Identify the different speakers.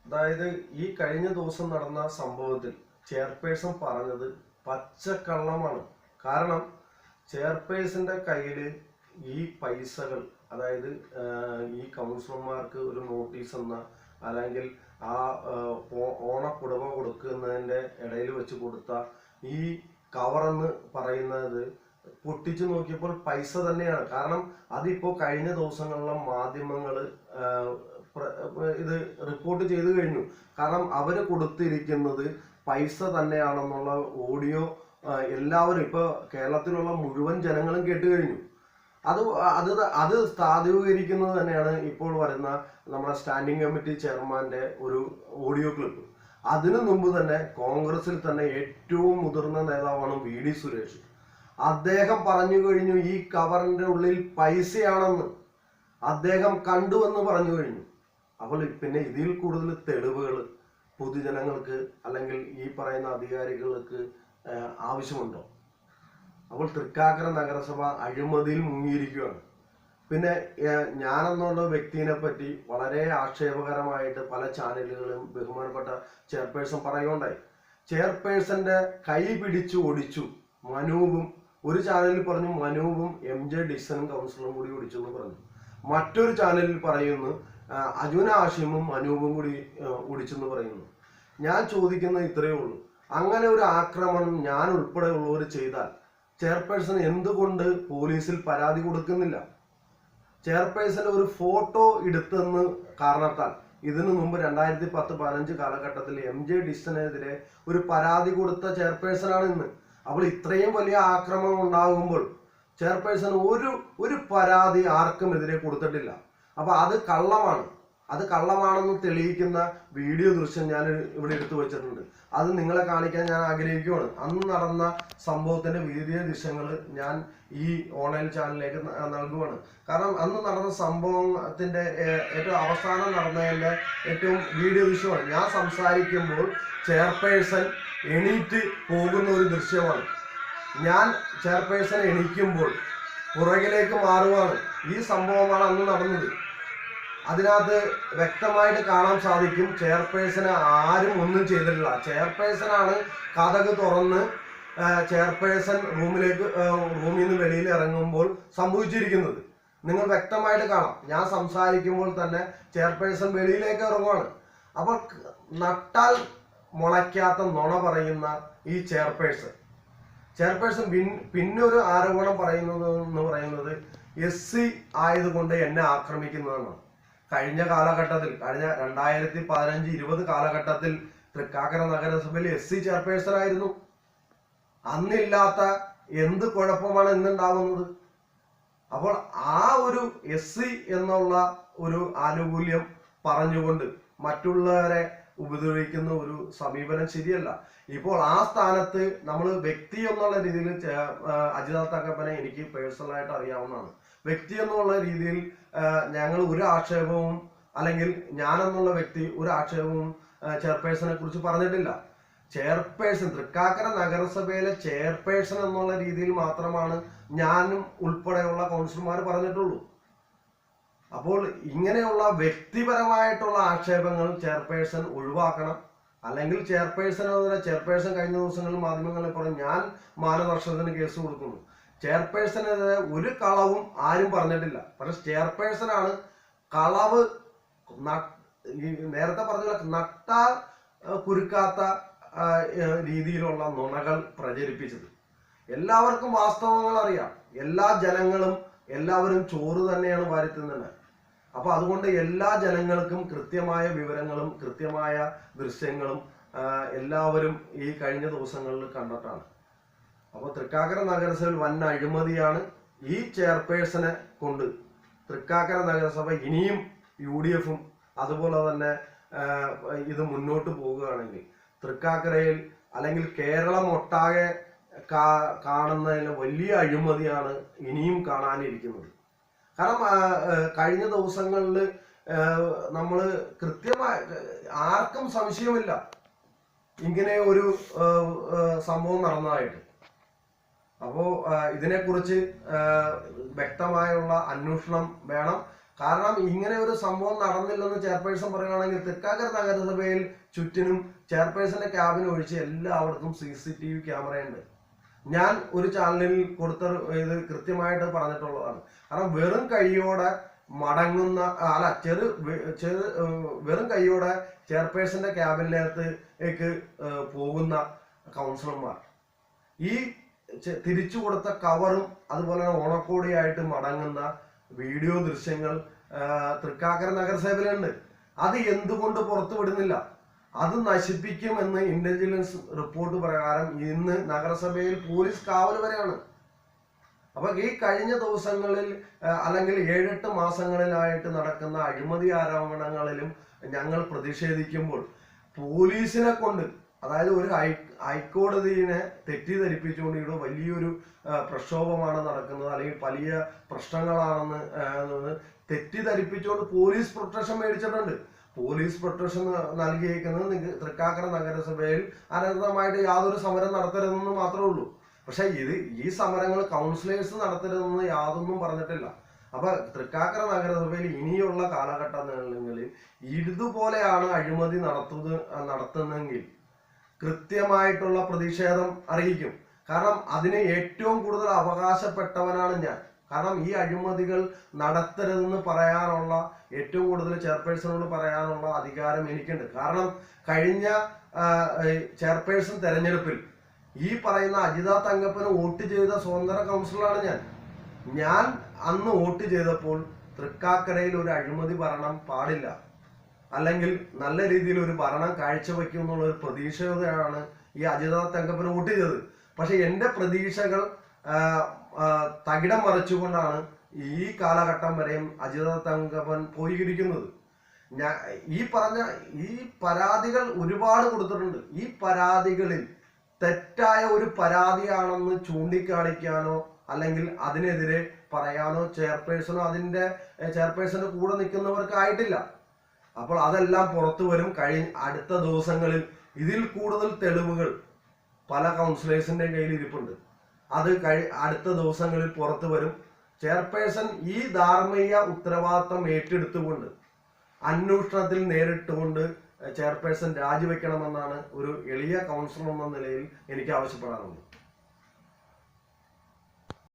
Speaker 1: അതായത് ഈ കഴിഞ്ഞ ദിവസം നടന്ന സംഭവത്തിൽ ചെയർപേഴ്സൺ പറഞ്ഞത് പച്ചക്കള്ളമാണ്. കാരണം ചെയർപേഴ്സന്റെ കയ്യിൽ ഈ പൈസകൾ, അതായത് ഈ കൗൺസിലർമാർക്ക് ഒരു നോട്ടീസ് എന്ന അല്ലെങ്കിൽ ആ ഓണക്കുടവ കൊടുക്കുന്നതിന്റെ ഇടയിൽ വെച്ച് കൊടുത്ത ഈ കവർ എന്ന് പറയുന്നത് പൊട്ടിച്ചു നോക്കിയപ്പോൾ പൈസ തന്നെയാണ്. കാരണം അതിപ്പോ കഴിഞ്ഞ ദിവസങ്ങളിലെ മാധ്യമങ്ങള് ഇത് റിപ്പോർട്ട് ചെയ്തു കഴിഞ്ഞു. കാരണം അവര് കൊടുത്തിരിക്കുന്നത് പൈസ തന്നെയാണെന്നുള്ള ഓഡിയോ എല്ലാവരും ഇപ്പൊ കേരളത്തിലുള്ള മുഴുവൻ ജനങ്ങളും കേട്ട് കഴിഞ്ഞു. അത് അത് അത് സ്ഥാപികരിക്കുന്നത് തന്നെയാണ് ഇപ്പോൾ വരുന്ന നമ്മുടെ സ്റ്റാൻഡിംഗ് കമ്മിറ്റി ചെയർമാന്റെ ഒരു ഓഡിയോ ക്ലിപ്പ്. അതിനു മുമ്പ് തന്നെ കോൺഗ്രസിൽ തന്നെ ഏറ്റവും മുതിർന്ന നേതാവാണ് വി ഡി സുരേഷ്. അദ്ദേഹം പറഞ്ഞു കഴിഞ്ഞു ഈ കവറിന്റെ ഉള്ളിൽ പൈസയാണെന്ന് അദ്ദേഹം കണ്ടുവെന്ന് പറഞ്ഞു കഴിഞ്ഞു. അപ്പോൾ പിന്നെ ഇതിൽ കൂടുതൽ തെളിവുകൾ പൊതുജനങ്ങൾക്ക് അല്ലെങ്കിൽ ഈ പറയുന്ന അധികാരികൾക്ക് ആവശ്യമുണ്ടോ? അപ്പോൾ തൃക്കാക്കര നഗരസഭ അഴിമതിയിൽ മുങ്ങിയിരിക്കുകയാണ്. പിന്നെ ഞാനെന്നുള്ള വ്യക്തിയെ പറ്റി വളരെ ആക്ഷേപകരമായിട്ട് പല ചാനലുകളും ബഹുമാനപ്പെട്ട ചെയർപേഴ്സൺ പറയുകയുണ്ടായി. ചെയർപേഴ്സന്റെ കൈ പിടിച്ചു ഓടിച്ചു മനൂപും. ഒരു ചാനലിൽ പറഞ്ഞു മനൂപും എം ജെ ഡിസനും കൗൺസിലറും കൂടി ഓടിച്ചു എന്ന് പറഞ്ഞു. മറ്റൊരു ചാനലിൽ പറയുന്നു അജുന ആഷിമും അനൂപും കൂടി ഓടിച്ചെന്ന് പറയുന്നു. ഞാൻ ചോദിക്കുന്നത് ഇത്രയേ ഉള്ളൂ, അങ്ങനെ ഒരു ആക്രമണം ഞാൻ ഉൾപ്പെടെ ഉള്ളവർ ചെയ്താൽ ചെയർപേഴ്സൺ എന്തുകൊണ്ട് പോലീസിൽ പരാതി കൊടുക്കുന്നില്ല? ചെയർപേഴ്സൺ ഒരു ഫോട്ടോ എടുത്തെന്ന് കാരണത്താൽ ഇതിനു മുമ്പ് 2010-15 കാലഘട്ടത്തിൽ എം ജെ ഡിസനെതിരെ ഒരു പരാതി കൊടുത്ത ചെയർപേഴ്സണാണ് ഇന്ന്. അപ്പോൾ ഇത്രയും വലിയ ആക്രമണം ഉണ്ടാകുമ്പോൾ ചെയർപേഴ്സൺ ഒരു പരാതി ആർക്കും എതിരെ കൊടുത്തിട്ടില്ല. അപ്പൊ അത് കള്ളമാണ്. അത് കള്ളമാണെന്ന് തെളിയിക്കുന്ന വീഡിയോ ദൃശ്യം ഞാൻ ഇവിടെ എടുത്തു വെച്ചിട്ടുണ്ട്. അത് നിങ്ങളെ കാണിക്കാൻ ഞാൻ ആഗ്രഹിക്കുകയാണ്. അന്ന് നടന്ന സംഭവത്തിന്റെ വീഡിയോ ദൃശ്യങ്ങൾ ഞാൻ ഈ ഓൺലൈൻ ചാനലിലേക്ക് നൽകുകയാണ്. കാരണം അന്ന് നടന്ന സംഭവത്തിന്റെ ഏറ്റവും അവസാനം നടന്നതിന്റെ ഏറ്റവും വീഡിയോ ദൃശ്യമാണ്. ഞാൻ സംസാരിക്കുമ്പോൾ ചെയർപേഴ്സൺ എണീറ്റ് പോകുന്ന ഒരു ദൃശ്യമാണ്. ഞാൻ ചെയർപേഴ്സൺ എണീക്കുമ്പോൾ പുറകിലേക്ക് മാറുവാണ്. ഈ സംഭവമാണ് അന്ന് നടന്നത്. അതിനകത്ത് വ്യക്തമായിട്ട് കാണാൻ സാധിക്കും ചെയർപേഴ്സണ് ആരും ഒന്നും ചെയ്തിട്ടില്ല. ചെയർപേഴ്സണാണ് കതക് തുറന്ന് ചെയർപേഴ്സൺ റൂമിൽ നിന്ന് വെളിയിൽ ഇറങ്ങുമ്പോൾ സംഭവിച്ചിരിക്കുന്നത്. നിങ്ങൾ വ്യക്തമായിട്ട് കാണാം. ഞാൻ സംസാരിക്കുമ്പോൾ തന്നെ ചെയർപേഴ്സൺ വെളിയിലേക്ക് ഇറങ്ങുവാണ്. അപ്പോൾ നട്ടാൽ മുളയ്ക്കാത്ത നുണ പറയുന്ന ഈ ചെയർപേഴ്സൺ പിന്നൊരു ആരോപണം പറയുന്നത് SC ആയതുകൊണ്ട് എന്നെ ആക്രമിക്കുന്നതെന്നാണ്. കഴിഞ്ഞ കാലഘട്ടത്തിൽ, കഴിഞ്ഞ 2015-20 കാലഘട്ടത്തിൽ തൃക്കാക്കര നഗരസഭയിൽ SC ചെയർപേഴ്സൺ ആയിരുന്നു. അന്നില്ലാത്ത എന്ത് കുഴപ്പമാണ് ഇന്നുണ്ടാകുന്നത്? അപ്പോൾ ആ ഒരു SC എന്നുള്ള ഒരു ആനുകൂല്യം പറഞ്ഞുകൊണ്ട് മറ്റുള്ളവരെ ഉപദ്രവിക്കുന്ന ഒരു സമീപനം ശരിയല്ല. ഇപ്പോൾ ആ സ്ഥാനത്ത് നമ്മൾ വ്യക്തി എന്നുള്ള രീതിയിൽ അജിത തങ്കപ്പനെ എനിക്ക് പേഴ്സണലായിട്ട് അറിയാവുന്നതാണ്. വ്യക്തി എന്നുള്ള രീതിയിൽ ഞങ്ങൾ ഒരു ആക്ഷേപവും, അല്ലെങ്കിൽ ഞാനെന്നുള്ള വ്യക്തി ഒരു ആക്ഷേപവും ചെയർപേഴ്സണെ കുറിച്ച് പറഞ്ഞിട്ടില്ല. ചെയർപേഴ്സൺ, തൃക്കാക്കര നഗരസഭയിലെ ചെയർപേഴ്സൺ എന്നുള്ള രീതിയിൽ മാത്രമാണ് ഞാനും ഉൾപ്പെടെയുള്ള കൗൺസിലർമാർ പറഞ്ഞിട്ടുള്ളൂ. അപ്പോൾ ഇങ്ങനെയുള്ള വ്യക്തിപരമായിട്ടുള്ള ആക്ഷേപങ്ങൾ ചെയർപേഴ്സൺ ഒഴിവാക്കണം. അല്ലെങ്കിൽ ചെയർപേഴ്സൺ കഴിഞ്ഞ ദിവസങ്ങളിൽ മാധ്യമങ്ങളിൽ പറഞ്ഞു ഞാൻ മാനനഷ്ടത്തിന് കേസ് കൊടുക്കുന്നു. ചെയർപേഴ്സണെതിരെ ഒരു കളവും ആരും പറഞ്ഞിട്ടില്ല. പക്ഷെ ചെയർപേഴ്സണാണ് കളവ്, നേരത്തെ പറഞ്ഞ നട്ടാൽ കുരുക്കാത്ത രീതിയിലുള്ള നുണകൾ പ്രചരിപ്പിച്ചത്. എല്ലാവർക്കും വാസ്തവങ്ങൾ അറിയാം. എല്ലാ ജനങ്ങളും എല്ലാവരും ചോറ് തന്നെയാണ് വാരിത്തുന്നത്. അപ്പൊ അതുകൊണ്ട് എല്ലാ ജനങ്ങൾക്കും കൃത്യമായ വിവരങ്ങളും കൃത്യമായ ദൃശ്യങ്ങളും എല്ലാവരും ഈ കഴിഞ്ഞ ദിവസങ്ങളിൽ കണ്ടിട്ടാണ്. അപ്പോൾ തൃക്കാക്കര നഗരസഭയിൽ വൻ അഴിമതിയാണ്. ഈ ചെയർപേഴ്സണെ കൊണ്ട് തൃക്കാക്കര നഗരസഭ ഇനിയും UDF-ഉം അതുപോലെ തന്നെ ഇത് മുന്നോട്ട് പോവുകയാണെങ്കിൽ തൃക്കാക്കരയിൽ അല്ലെങ്കിൽ കേരളം ഒട്ടാകെ കാണുന്നതിന് വലിയ അഴിമതിയാണ് ഇനിയും കാണാനിരിക്കുന്നത്. കാരണം കഴിഞ്ഞ ദിവസങ്ങളിൽ നമ്മൾ കൃത്യമായി ആർക്കും സംശയമില്ല ഇങ്ങനെ ഒരു സംഭവം നടന്നതായിട്ട്. അപ്പോൾ ഇതിനെക്കുറിച്ച് വ്യക്തമായുള്ള അന്വേഷണം വേണം. കാരണം ഇങ്ങനെ ഒരു സംഭവം നടന്നില്ലെന്ന് ചെയർപേഴ്സൺ പറയുകയാണെങ്കിൽ തൃക്കാക്കര നഗരസഭയിൽ ചുറ്റിനും ചെയർപേഴ്സന്റെ ക്യാബിൻ ഒഴിച്ച് എല്ലായിടത്തും CCTV ക്യാമറയുണ്ട്. ഞാൻ ഒരു ചാനലിൽ കൊടുത്ത ഇത് കൃത്യമായിട്ട് പറഞ്ഞിട്ടുള്ളതാണ്. കാരണം വെറും കൈയോടെ മടങ്ങുന്ന വെറും കൈയോടെ ചെയർപേഴ്സന്റെ ക്യാബിനകത്തേക്ക് പോകുന്ന കൗൺസിലർമാർ ഈ തിരിച്ചു കൊടുത്ത കവറും അതുപോലെ ഓണക്കോടിയായിട്ട് മടങ്ങുന്ന വീഡിയോ ദൃശ്യങ്ങൾ തൃക്കാക്കര നഗരസഭയിലുണ്ട്. അത് എന്തുകൊണ്ട് പുറത്തുവിടുന്നില്ല? അത് നശിപ്പിക്കുമെന്ന് ഇന്റലിജൻസ് റിപ്പോർട്ട് പ്രകാരം ഇന്ന് നഗരസഭയിൽ പോലീസ് കാവൽ വരെയാണ്. അപ്പൊ ഈ കഴിഞ്ഞ ദിവസങ്ങളിൽ അല്ലെങ്കിൽ 7-8 മാസങ്ങളിലായിട്ട് നടക്കുന്ന അഴിമതി ആരോപണങ്ങളിലും ഞങ്ങൾ പ്രതിഷേധിക്കുമ്പോൾ പോലീസിനെ കൊണ്ട്, അതായത് ഒരു ഹൈക്കോടതിയെ തെറ്റിദ്ധരിപ്പിച്ചുകൊണ്ട് വലിയൊരു പ്രക്ഷോഭമാണ് നടക്കുന്നത്, അല്ലെങ്കിൽ വലിയ പ്രശ്നങ്ങളാണെന്ന് തെറ്റിദ്ധരിപ്പിച്ചുകൊണ്ട് പോലീസ് പ്രൊട്ടക്ഷൻ മേടിച്ചിട്ടുണ്ട്. പോലീസ് പ്രൊട്ടക്ഷൻ നൽകിയിരിക്കുന്നത് തൃക്കാക്കര നഗരസഭയിൽ അനന്തമായിട്ട് യാതൊരു സമരം നടത്തരുതെന്ന് മാത്രമേ ഉള്ളൂ. പക്ഷെ ഈ സമരങ്ങൾ കൗൺസിലേഴ്സ് നടത്തരുതെന്ന് യാതൊന്നും പറഞ്ഞിട്ടില്ല. അപ്പൊ തൃക്കാക്കര നഗരസഭയിൽ ഇനിയുള്ള കാലഘട്ടങ്ങളിൽ ഇതുപോലെയാണ് അഴിമതി നടത്തുന്നെങ്കിൽ കൃത്യമായിട്ടുള്ള പ്രതിഷേധം അറിയിക്കും. കാരണം അതിന് ഏറ്റവും കൂടുതൽ അവകാശപ്പെട്ടവനാണ് ഞാൻ. കാരണം ഈ അഴിമതികൾ നടത്തരുതെന്ന് പറയാനുള്ള ഏറ്റവും കൂടുതൽ ചെയർപേഴ്സണോട് പറയാനുള്ള അധികാരം എനിക്കുണ്ട്. കാരണം കഴിഞ്ഞ ചെയർപേഴ്സൺ തെരഞ്ഞെടുപ്പിൽ ഈ പറയുന്ന അജിത തങ്കപ്പന് വോട്ട് ചെയ്ത സ്വതന്ത്ര കൗൺസിലറാണ് ഞാൻ അന്ന് വോട്ട് ചെയ്തപ്പോൾ തൃക്കാക്കരയിൽ ഒരു അഴിമതി ഭരണം പാടില്ല, അല്ലെങ്കിൽ നല്ല രീതിയിൽ ഒരു ഭരണം കാഴ്ചവെക്കും എന്നുള്ള ഒരു പ്രതീക്ഷയോടെയാണ് ഈ അജിത തങ്കപ്പന് വോട്ട് ചെയ്തത്. പക്ഷെ എന്റെ പ്രതീക്ഷകൾ തകിടം മറിച്ചുകൊണ്ടാണ് ഈ കാലഘട്ടം വരെയും അജിത തങ്കപ്പൻ പോയിരിക്കുന്നത്. ഈ പരാതികൾ ഒരുപാട് കൊടുത്തിട്ടുണ്ട്. ഈ പരാതികളിൽ തെറ്റായ ഒരു പരാതിയാണെന്ന് ചൂണ്ടിക്കാണിക്കാനോ അല്ലെങ്കിൽ അതിനെതിരെ പറയാനോ ചെയർപേഴ്സണോ ചെയർപേഴ്സന്റെ കൂടെ നിൽക്കുന്നവർക്ക് ആയിട്ടില്ല. അപ്പോൾ അതെല്ലാം പുറത്തു വരും. അടുത്ത ദിവസങ്ങളിൽ ഇതിൽ കൂടുതൽ തെളിവുകൾ പല കൗൺസിലേഴ്സിന്റെ കയ്യിൽ ഇരിപ്പുണ്ട്. അത് അടുത്ത ദിവസങ്ങളിൽ പുറത്തു വരും. ചെയർപേഴ്സൺ ഈ ധാർമ്മിക ഉത്തരവാദിത്തം ഏറ്റെടുത്തുകൊണ്ട് അന്വേഷണത്തിൽ നേരിട്ടുകൊണ്ട് ചെയർപേഴ്സൺ രാജിവെക്കണമെന്നാണ് ഒരു എളിയ കൗൺസിലർ എന്ന നിലയിൽ എനിക്ക് ആവശ്യപ്പെടാനുള്ളത്.